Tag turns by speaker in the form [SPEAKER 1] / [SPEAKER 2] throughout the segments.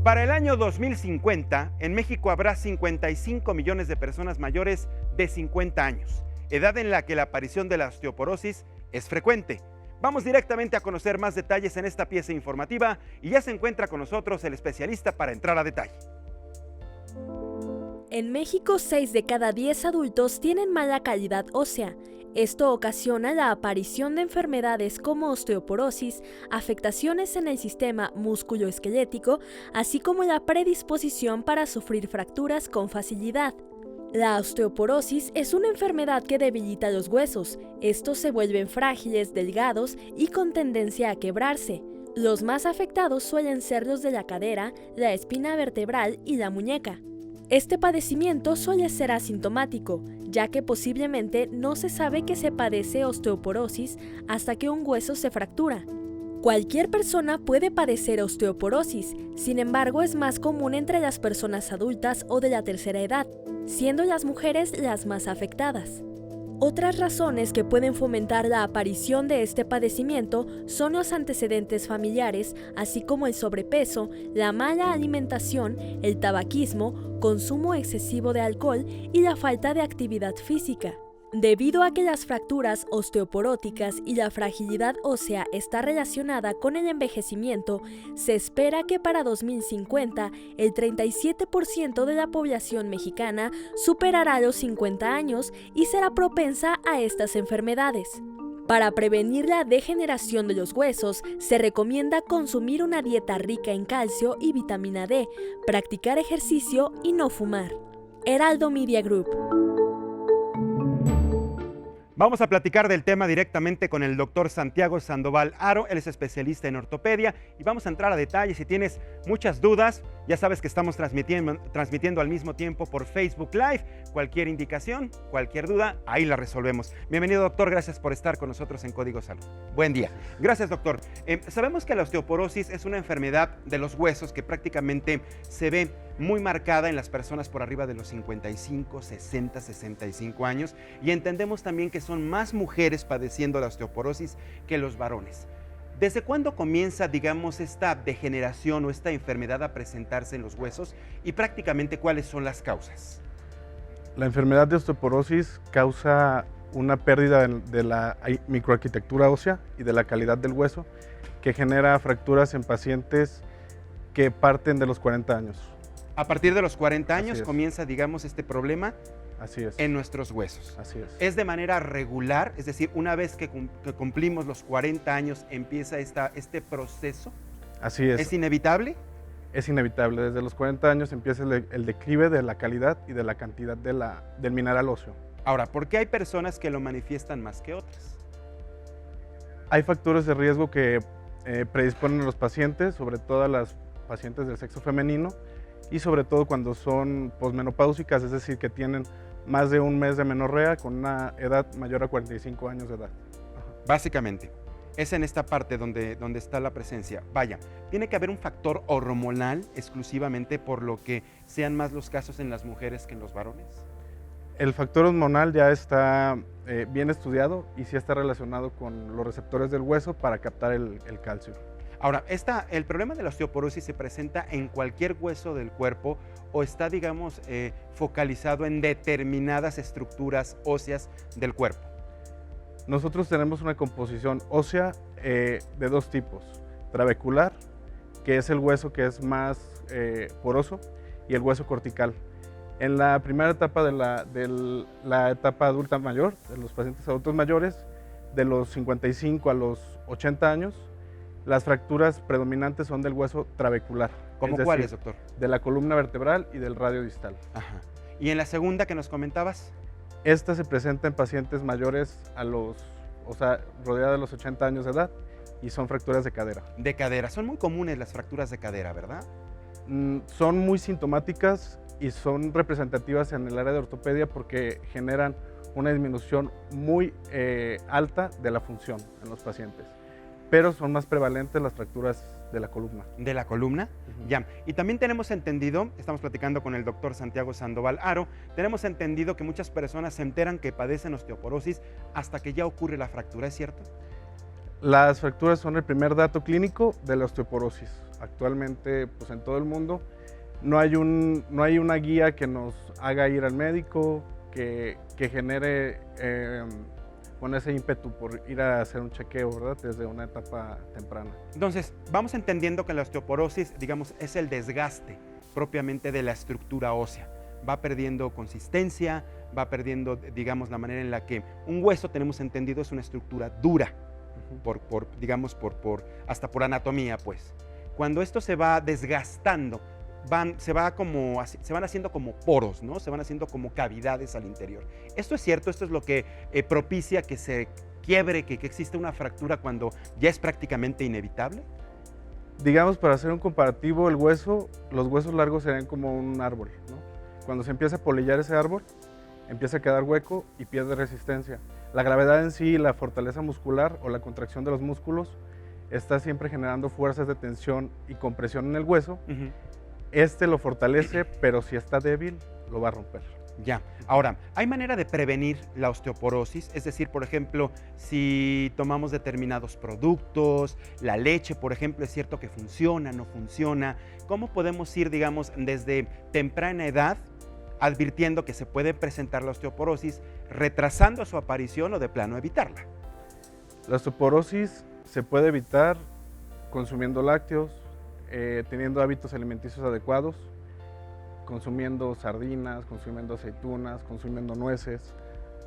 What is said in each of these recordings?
[SPEAKER 1] Para el año 2050, en México habrá 55 millones de personas mayores de 50 años, edad en la que la aparición de la osteoporosis es frecuente. Vamos directamente a conocer más detalles en esta pieza informativa y ya se encuentra con nosotros el especialista para entrar a detalle.
[SPEAKER 2] En México, 6 de cada 10 adultos tienen mala calidad ósea. Esto ocasiona la aparición de enfermedades como osteoporosis, afectaciones en el sistema músculo-esquelético, así como la predisposición para sufrir fracturas con facilidad. La osteoporosis es una enfermedad que debilita los huesos. Estos se vuelven frágiles, delgados y con tendencia a quebrarse. Los más afectados suelen ser los de la cadera, la espina vertebral y la muñeca. Este padecimiento suele ser asintomático, ya que posiblemente no se sabe que se padece osteoporosis hasta que un hueso se fractura. Cualquier persona puede padecer osteoporosis, sin embargo es más común entre las personas adultas o de la tercera edad, siendo las mujeres las más afectadas. Otras razones que pueden fomentar la aparición de este padecimiento son los antecedentes familiares, así como el sobrepeso, la mala alimentación, el tabaquismo, consumo excesivo de alcohol y la falta de actividad física. Debido a que las fracturas osteoporóticas y la fragilidad ósea está relacionada con el envejecimiento, se espera que para 2050 el 37% de la población mexicana superará los 50 años y será propensa a estas enfermedades. Para prevenir la degeneración de los huesos, se recomienda consumir una dieta rica en calcio y vitamina D, practicar ejercicio y no fumar. Heraldo Media Group.
[SPEAKER 1] Vamos a platicar del tema directamente con el doctor Santiago Sandoval Haro. Él es especialista en ortopedia y vamos a entrar a detalle. Si tienes muchas dudas, ya sabes que estamos transmitiendo al mismo tiempo por Facebook Live. Cualquier indicación, cualquier duda, ahí la resolvemos. Bienvenido, doctor. Gracias por estar con nosotros en Código Salud.
[SPEAKER 3] Buen día.
[SPEAKER 1] Gracias, doctor. Sabemos que la osteoporosis es una enfermedad de los huesos que prácticamente se ve muy marcada en las personas por arriba de los 55, 60, 65 años y entendemos también que son más mujeres padeciendo la osteoporosis que los varones. ¿Desde cuándo comienza, digamos, esta degeneración o esta enfermedad a presentarse en los huesos y prácticamente cuáles son las causas?
[SPEAKER 4] La enfermedad de osteoporosis causa una pérdida de la microarquitectura ósea y de la calidad del hueso que genera fracturas en pacientes que parten de los 40 años.
[SPEAKER 1] A partir de los 40 años comienza, digamos, este problema.
[SPEAKER 4] Así es.
[SPEAKER 1] En nuestros huesos.
[SPEAKER 4] Así es.
[SPEAKER 1] ¿Es de manera regular? Es decir, una vez que cumplimos los 40 años empieza este proceso.
[SPEAKER 4] Así es.
[SPEAKER 1] ¿Es inevitable?
[SPEAKER 4] Es inevitable. Desde los 40 años empieza el declive de la calidad y de la cantidad del mineral óseo.
[SPEAKER 1] Ahora, ¿por qué hay personas que lo manifiestan más que otras?
[SPEAKER 4] Hay factores de riesgo que predisponen a los pacientes, sobre todo a las pacientes del sexo femenino, y sobre todo cuando son posmenopáusicas, es decir, que tienen más de un mes de menorrea con una edad mayor a 45 años de edad.
[SPEAKER 1] Básicamente, es en esta parte donde está la presencia. Vaya, ¿tiene que haber un factor hormonal exclusivamente por lo que sean más los casos en las mujeres que en los varones?
[SPEAKER 4] El factor hormonal ya está bien estudiado y sí está relacionado con los receptores del hueso para captar el calcio.
[SPEAKER 1] Ahora, ¿el problema de la osteoporosis se presenta en cualquier hueso del cuerpo o está, digamos, focalizado en determinadas estructuras óseas del cuerpo?
[SPEAKER 4] Nosotros tenemos una composición ósea de dos tipos. Trabecular, que es el hueso que es más poroso, y el hueso cortical. En la primera etapa de la etapa adulta mayor, de los pacientes adultos mayores, de los 55 a los 80 años, las fracturas predominantes son del hueso trabecular.
[SPEAKER 1] ¿Cómo cuáles, doctor?
[SPEAKER 4] De la columna vertebral y del radio distal.
[SPEAKER 1] Ajá. ¿Y en la segunda que nos comentabas?
[SPEAKER 4] Esta se presenta en pacientes mayores rodeada de los 80 años de edad y son fracturas de cadera.
[SPEAKER 1] De cadera. Son muy comunes las fracturas de cadera, ¿verdad?
[SPEAKER 4] Son muy sintomáticas y son representativas en el área de ortopedia porque generan una disminución muy alta de la función en los pacientes. Pero son más prevalentes las fracturas de la columna.
[SPEAKER 1] ¿De la columna? Ya. Y también tenemos entendido, estamos platicando con el doctor Santiago Sandoval Haro, tenemos entendido que muchas personas se enteran que padecen osteoporosis hasta que ya ocurre la fractura, ¿es cierto?
[SPEAKER 4] Las fracturas son el primer dato clínico de la osteoporosis. Actualmente, pues en todo el mundo, no hay una guía que nos haga ir al médico, que genere ese ímpetu por ir a hacer un chequeo, ¿verdad? Desde una etapa temprana.
[SPEAKER 1] Entonces, vamos entendiendo que la osteoporosis, digamos, es el desgaste propiamente de la estructura ósea. Va perdiendo consistencia, va perdiendo, digamos, la manera en la que un hueso, tenemos entendido, es una estructura dura, hasta por anatomía, pues. Cuando esto se va desgastando, se van haciendo como poros, ¿no? Se van haciendo como cavidades al interior. ¿Esto es cierto? ¿Esto es lo que propicia que se quiebre, que existe una fractura cuando ya es prácticamente inevitable?
[SPEAKER 4] Digamos, para hacer un comparativo, los huesos largos serían como un árbol, ¿no? Cuando se empieza a polillar ese árbol, empieza a quedar hueco y pierde resistencia. La gravedad en sí, la fortaleza muscular o la contracción de los músculos está siempre generando fuerzas de tensión y compresión en el hueso. Este lo fortalece, pero si está débil, lo va a romper.
[SPEAKER 1] Ya. Ahora, ¿hay manera de prevenir la osteoporosis? Es decir, por ejemplo, si tomamos determinados productos, la leche, por ejemplo, ¿es cierto que funciona, no funciona? ¿Cómo podemos ir, digamos, desde temprana edad advirtiendo que se puede presentar la osteoporosis, retrasando su aparición o de plano evitarla?
[SPEAKER 4] La osteoporosis se puede evitar consumiendo lácteos, teniendo hábitos alimenticios adecuados, consumiendo sardinas, consumiendo aceitunas, consumiendo nueces,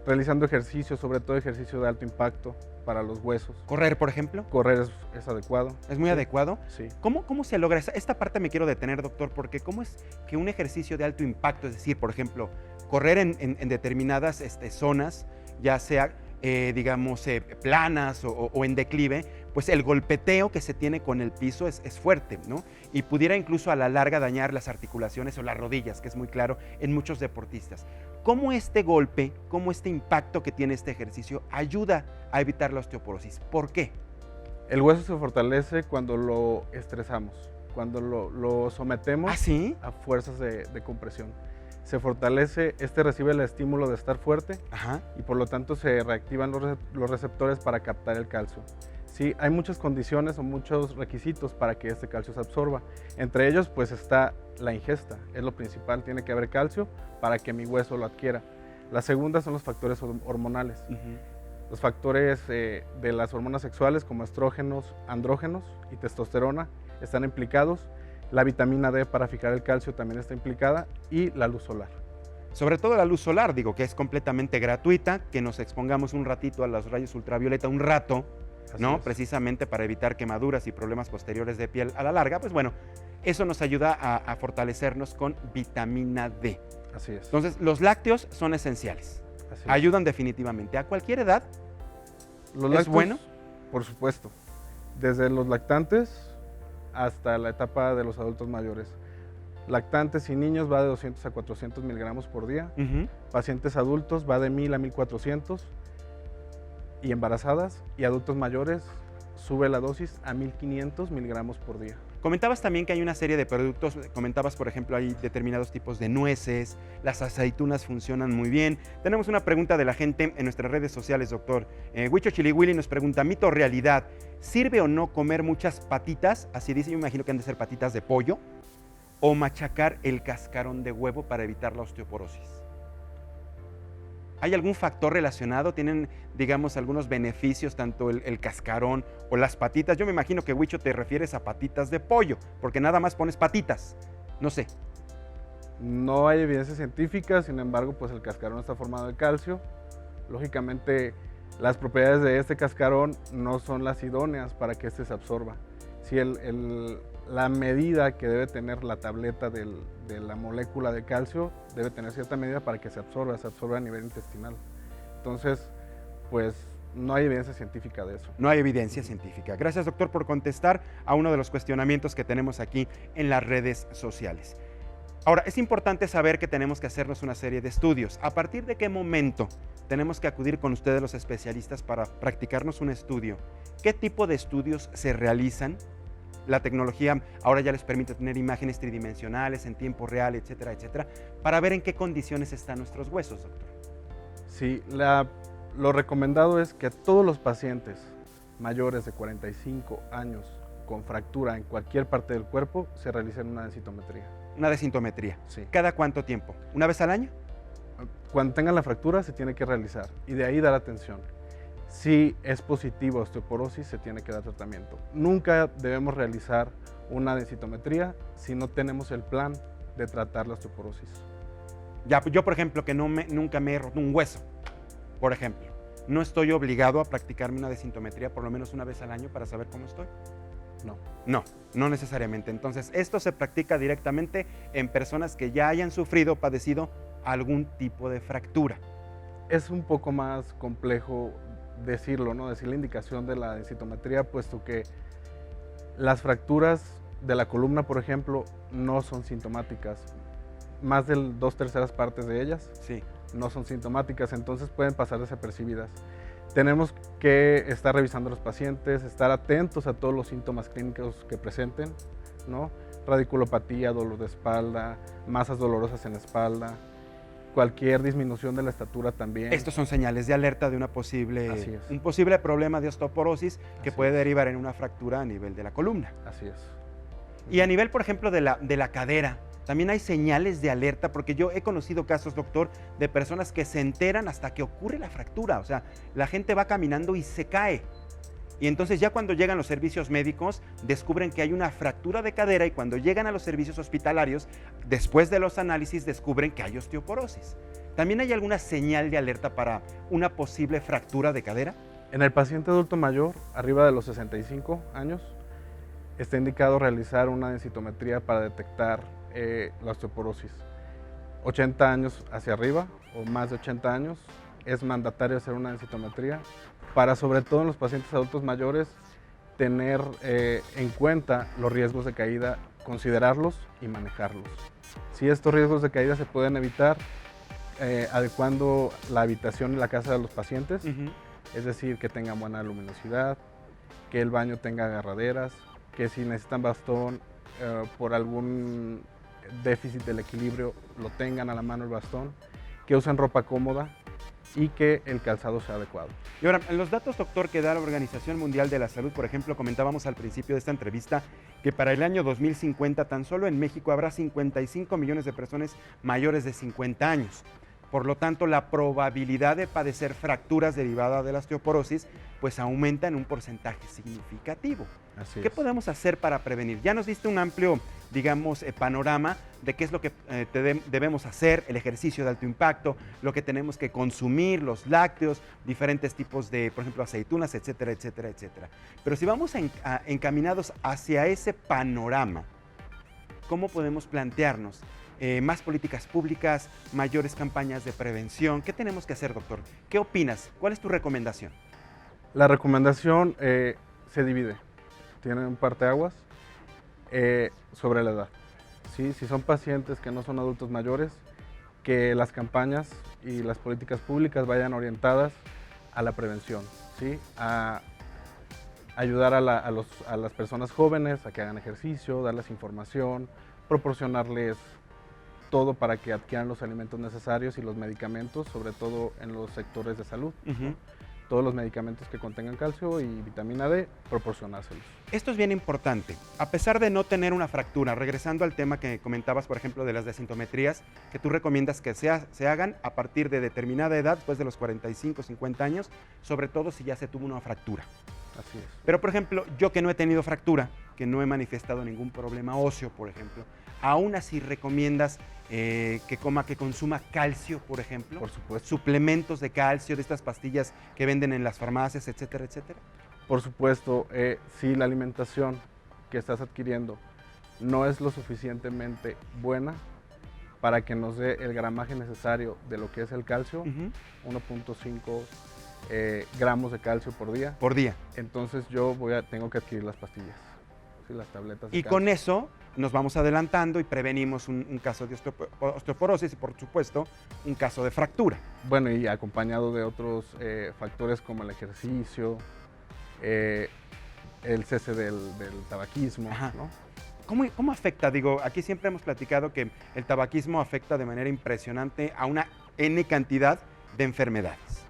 [SPEAKER 4] realizando ejercicio, sobre todo ejercicio de alto impacto para los huesos.
[SPEAKER 1] ¿Correr, por ejemplo?
[SPEAKER 4] Correr es adecuado.
[SPEAKER 1] ¿Es muy adecuado?
[SPEAKER 4] Sí.
[SPEAKER 1] ¿Cómo se logra? Esta parte me quiero detener, doctor, porque ¿cómo es que un ejercicio de alto impacto, es decir, por ejemplo, correr en determinadas zonas, ya sea, planas o en declive, pues el golpeteo que se tiene con el piso es fuerte, ¿no? Y pudiera incluso a la larga dañar las articulaciones o las rodillas, que es muy claro en muchos deportistas. ¿Cómo este golpe, cómo este impacto que tiene este ejercicio ayuda a evitar la osteoporosis? ¿Por qué?
[SPEAKER 4] El hueso se fortalece cuando lo estresamos, cuando lo sometemos a fuerzas de compresión. Se fortalece, recibe el estímulo de estar fuerte.
[SPEAKER 1] Ajá.
[SPEAKER 4] Y por lo tanto se reactivan los receptores para captar el calcio. Sí, hay muchas condiciones o muchos requisitos para que este calcio se absorba. Entre ellos, pues está la ingesta, es lo principal, tiene que haber calcio para que mi hueso lo adquiera. La segunda son los factores hormonales. Los factores de las hormonas sexuales como estrógenos, andrógenos y testosterona están implicados. La vitamina D para fijar el calcio también está implicada y la luz solar.
[SPEAKER 1] Sobre todo la luz solar, que es completamente gratuita, que nos expongamos un ratito a los rayos ultravioleta, un rato, ¿no? Precisamente para evitar quemaduras y problemas posteriores de piel a la larga, pues bueno, eso nos ayuda a fortalecernos con vitamina D.
[SPEAKER 4] Así es.
[SPEAKER 1] Entonces, los lácteos son esenciales.
[SPEAKER 4] Así es.
[SPEAKER 1] Ayudan definitivamente. ¿A cualquier edad
[SPEAKER 4] los lácteos,
[SPEAKER 1] es bueno?
[SPEAKER 4] Por supuesto. Desde los lactantes hasta la etapa de los adultos mayores. Lactantes y niños va de 200 a 400 miligramos por día. Pacientes adultos va de 1000 a 1400. Y embarazadas y adultos mayores sube la dosis a 1500 miligramos por día.
[SPEAKER 1] Comentabas también que hay una serie de productos, comentabas por ejemplo hay determinados tipos de nueces, las aceitunas funcionan muy bien. Tenemos una pregunta de la gente en nuestras redes sociales, doctor. Huicho Chiliwili nos pregunta, ¿mito o realidad? ¿Sirve o no comer muchas patitas? Así dice, yo me imagino que han de ser patitas de pollo. ¿O machacar el cascarón de huevo para evitar la osteoporosis? ¿Hay algún factor relacionado? ¿Tienen, digamos, algunos beneficios, tanto el cascarón o las patitas? Yo me imagino que, Huicho, te refieres a patitas de pollo, porque nada más pones patitas. No sé.
[SPEAKER 4] No hay evidencia científica, sin embargo, pues el cascarón está formado de calcio. Lógicamente, las propiedades de este cascarón no son las idóneas para que este se absorba. Si la medida que debe tener la tableta de la molécula de calcio debe tener cierta medida para que se absorba a nivel intestinal. Entonces, pues no hay evidencia científica de eso.
[SPEAKER 1] No hay evidencia científica. Gracias, doctor, por contestar a uno de los cuestionamientos que tenemos aquí en las redes sociales. Ahora, es importante saber que tenemos que hacernos una serie de estudios. ¿A partir de qué momento tenemos que acudir con ustedes los especialistas para practicarnos un estudio? ¿Qué tipo de estudios se realizan? La tecnología ahora ya les permite tener imágenes tridimensionales en tiempo real, etcétera, etcétera, para ver en qué condiciones están nuestros huesos, doctor.
[SPEAKER 4] Sí, lo recomendado es que a todos los pacientes mayores de 45 años con fractura en cualquier parte del cuerpo, se realiza una densitometría.
[SPEAKER 1] Una densitometría.
[SPEAKER 4] Sí.
[SPEAKER 1] ¿Cada cuánto tiempo? ¿Una vez al año?
[SPEAKER 4] Cuando tengan la fractura se tiene que realizar y de ahí dar atención. Si es positivo osteoporosis, se tiene que dar tratamiento. Nunca debemos realizar una densitometría si no tenemos el plan de tratar la osteoporosis.
[SPEAKER 1] Ya, yo, por ejemplo, que nunca me he roto un hueso, por ejemplo, ¿no estoy obligado a practicarme una densitometría por lo menos una vez al año para saber cómo estoy?
[SPEAKER 4] No.
[SPEAKER 1] No necesariamente. Entonces, esto se practica directamente en personas que ya hayan sufrido o padecido algún tipo de fractura.
[SPEAKER 4] Es un poco más complejo decirlo, ¿no? Decir la indicación de la densitometría, puesto que las fracturas de la columna, por ejemplo, no son sintomáticas. Más de 2/3 partes de ellas
[SPEAKER 1] Sí.
[SPEAKER 4] no son sintomáticas, entonces pueden pasar desapercibidas. Tenemos que estar revisando a los pacientes, estar atentos a todos los síntomas clínicos que presenten, ¿no? Radiculopatía, dolor de espalda, masas dolorosas en la espalda, cualquier disminución de la estatura también.
[SPEAKER 1] Estos son señales de alerta de
[SPEAKER 4] Así es.
[SPEAKER 1] un posible problema de osteoporosis que
[SPEAKER 4] Así
[SPEAKER 1] puede
[SPEAKER 4] es.
[SPEAKER 1] derivar en una fractura a nivel de la columna.
[SPEAKER 4] Así es.
[SPEAKER 1] Y a nivel, por ejemplo, de la cadera, también hay señales de alerta, porque yo he conocido casos, doctor, de personas que se enteran hasta que ocurre la fractura. O sea, la gente va caminando y se cae. Y entonces ya cuando llegan los servicios médicos, descubren que hay una fractura de cadera, y cuando llegan a los servicios hospitalarios, después de los análisis, descubren que hay osteoporosis. ¿También hay alguna señal de alerta para una posible fractura de cadera?
[SPEAKER 4] En el paciente adulto mayor, arriba de los 65 años, está indicado realizar una densitometría para detectar la osteoporosis. 80 años hacia arriba o más de 80 años es mandatario hacer una densitometría para, sobre todo en los pacientes adultos mayores, tener en cuenta los riesgos de caída, considerarlos y manejarlos. Si estos riesgos de caída se pueden evitar adecuando la habitación y la casa de los pacientes, es decir, que tengan buena luminosidad, que el baño tenga agarraderas, que si necesitan bastón por algún déficit del equilibrio lo tengan a la mano el bastón, que usen ropa cómoda y que el calzado sea adecuado.
[SPEAKER 1] Y ahora, en los datos, doctor, que da la Organización Mundial de la Salud, por ejemplo, comentábamos al principio de esta entrevista que para el año 2050 tan solo en México habrá 55 millones de personas mayores de 50 años. Por lo tanto, la probabilidad de padecer fracturas derivadas de la osteoporosis pues aumenta en un porcentaje significativo.
[SPEAKER 4] Así
[SPEAKER 1] ¿Qué
[SPEAKER 4] es.
[SPEAKER 1] podemos hacer para prevenir? Ya nos diste un amplio, digamos, panorama de qué es lo que debemos hacer, el ejercicio de alto impacto, lo que tenemos que consumir, los lácteos, diferentes tipos de, por ejemplo, aceitunas, etcétera, etcétera, etcétera. Pero si vamos encaminados hacia ese panorama, ¿cómo podemos plantearnos más políticas públicas, mayores campañas de prevención? ¿Qué tenemos que hacer, doctor? ¿Qué opinas? ¿Cuál es tu recomendación?
[SPEAKER 4] La recomendación se divide. Tiene un parteaguas sobre la edad. ¿Sí? Si son pacientes que no son adultos mayores, que las campañas y las políticas públicas vayan orientadas a la prevención, ¿sí? A ayudar a las personas jóvenes a que hagan ejercicio, darles información, proporcionarles todo para que adquieran los alimentos necesarios y los medicamentos, sobre todo en los sectores de salud. Todos los medicamentos que contengan calcio y vitamina D, proporcionárselos.
[SPEAKER 1] Esto es bien importante. A pesar de no tener una fractura, regresando al tema que comentabas, por ejemplo, de las densitometrías, que tú recomiendas que se hagan a partir de determinada edad, después de los 45, 50 años, sobre todo si ya se tuvo una fractura.
[SPEAKER 4] Así es.
[SPEAKER 1] Pero, por ejemplo, yo que no he tenido fractura, que no he manifestado ningún problema óseo, por ejemplo, ¿aún así recomiendas que consuma calcio, por ejemplo?
[SPEAKER 4] Por supuesto.
[SPEAKER 1] Suplementos de calcio, de estas pastillas que venden en las farmacias, etcétera, etcétera.
[SPEAKER 4] Por supuesto, si la alimentación que estás adquiriendo no es lo suficientemente buena para que nos dé el gramaje necesario de lo que es el calcio, 1.5 gramos de calcio por día.
[SPEAKER 1] Por día.
[SPEAKER 4] Entonces tengo que adquirir las pastillas, ¿sí? Las tabletas de
[SPEAKER 1] Y
[SPEAKER 4] calcio.
[SPEAKER 1] con eso nos vamos adelantando y prevenimos un caso de osteoporosis y, por supuesto, un caso de fractura.
[SPEAKER 4] Bueno, y acompañado de otros factores como el ejercicio, el cese del tabaquismo, ¿no?
[SPEAKER 1] ¿Cómo afecta? Digo, aquí siempre hemos platicado que el tabaquismo afecta de manera impresionante a una N cantidad de enfermedades.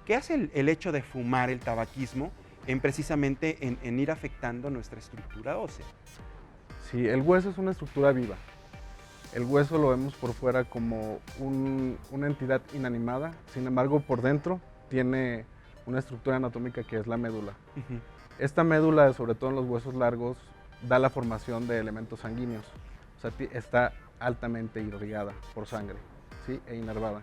[SPEAKER 1] ¿Qué hace el hecho de fumar el tabaquismo precisamente en ir afectando nuestra estructura ósea.
[SPEAKER 4] Sí, el hueso es una estructura viva. El hueso lo vemos por fuera como una entidad inanimada, sin embargo por dentro tiene una estructura anatómica que es la médula. Esta médula, sobre todo en los huesos largos, da la formación de elementos sanguíneos, o sea, está altamente irrigada por sangre, ¿sí? E inervada.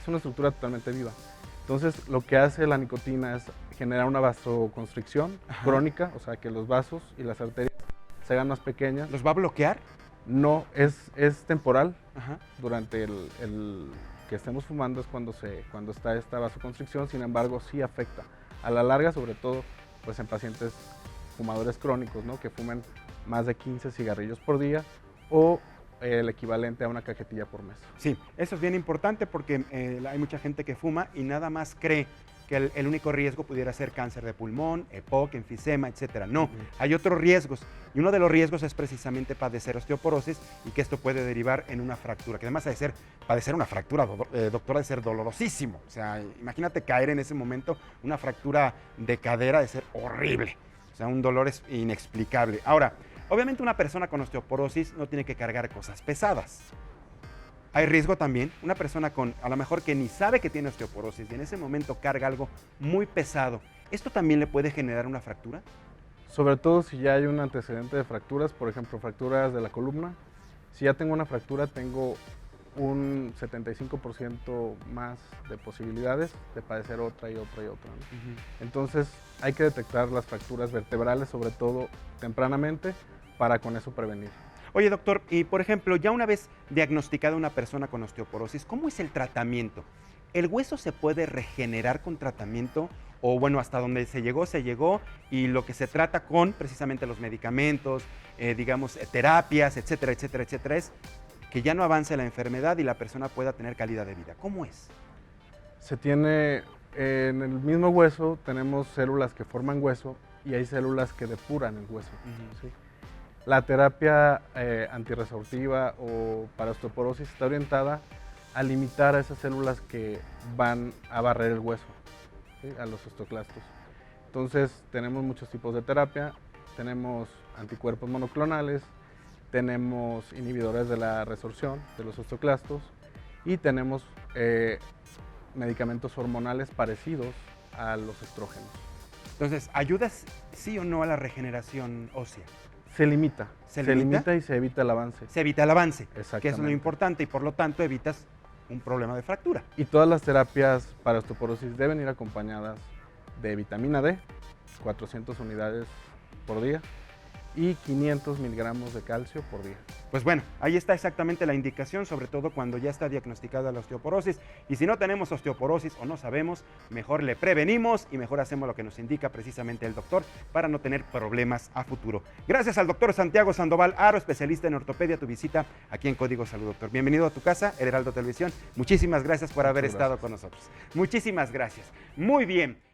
[SPEAKER 4] Es una estructura totalmente viva. Entonces, lo que hace la nicotina es generar una vasoconstricción crónica, o sea, que los vasos y las arterias se hagan más pequeñas.
[SPEAKER 1] ¿Los va a bloquear?
[SPEAKER 4] No, es temporal.
[SPEAKER 1] Ajá.
[SPEAKER 4] Durante el que estemos fumando es cuando está esta vasoconstricción, sin embargo, sí afecta. A la larga, sobre todo, pues en pacientes fumadores crónicos, ¿no? Que fumen más de 15 cigarrillos por día o el equivalente a una cajetilla por mes.
[SPEAKER 1] Sí, eso es bien importante porque hay mucha gente que fuma y nada más cree que el único riesgo pudiera ser cáncer de pulmón, EPOC, enfisema, etcétera. No, hay otros riesgos y uno de los riesgos es precisamente padecer osteoporosis y que esto puede derivar en una fractura, que además de padecer una fractura, doctor, de ser dolorosísimo. O sea, imagínate caer en ese momento, una fractura de cadera de ser horrible. O sea, un dolor es inexplicable. Ahora, obviamente una persona con osteoporosis no tiene que cargar cosas pesadas. Hay riesgo también, una persona a lo mejor que ni sabe que tiene osteoporosis y en ese momento carga algo muy pesado, ¿esto también le puede generar una fractura?
[SPEAKER 4] Sobre todo si ya hay un antecedente de fracturas, por ejemplo, fracturas de la columna. Si ya tengo una fractura, tengo un 75% más de posibilidades de padecer otra y otra y otra, ¿no? Entonces hay que detectar las fracturas vertebrales, sobre todo tempranamente, para con eso prevenir.
[SPEAKER 1] Oye, doctor, y por ejemplo, ya una vez diagnosticada una persona con osteoporosis, ¿cómo es el tratamiento? ¿El hueso se puede regenerar con tratamiento? O bueno, hasta donde se llegó, y lo que se trata con precisamente los medicamentos, digamos, terapias, etcétera, etcétera, etcétera, es que ya no avance la enfermedad y la persona pueda tener calidad de vida. ¿Cómo es?
[SPEAKER 4] Se tiene, en el mismo hueso tenemos células que forman hueso y hay células que depuran el hueso, ¿sí? La terapia antirresortiva o para osteoporosis está orientada a limitar a esas células que van a barrer el hueso, ¿sí? A los osteoclastos. Entonces tenemos muchos tipos de terapia, tenemos anticuerpos monoclonales, tenemos inhibidores de la resorción de los osteoclastos y tenemos medicamentos hormonales parecidos a los estrógenos.
[SPEAKER 1] Entonces, ¿ayudas sí o no a la regeneración ósea?
[SPEAKER 4] Se limita.
[SPEAKER 1] ¿Se
[SPEAKER 4] limita y se evita el avance.
[SPEAKER 1] Se evita el avance,
[SPEAKER 4] Exactamente.
[SPEAKER 1] que eso es lo importante y por lo tanto evitas un problema de fractura.
[SPEAKER 4] Y todas las terapias para osteoporosis deben ir acompañadas de vitamina D, 400 unidades por día, y 500 miligramos de calcio por día.
[SPEAKER 1] Pues bueno, ahí está exactamente la indicación, sobre todo cuando ya está diagnosticada la osteoporosis. Y si no tenemos osteoporosis o no sabemos, mejor le prevenimos y mejor hacemos lo que nos indica precisamente el doctor para no tener problemas a futuro. Gracias al doctor Santiago Sandoval Haro, especialista en ortopedia, tu visita aquí en Código Salud, doctor. Bienvenido a tu casa, El Heraldo Televisión. Muchísimas gracias por haber estado con nosotros. Muchísimas gracias. Muy bien.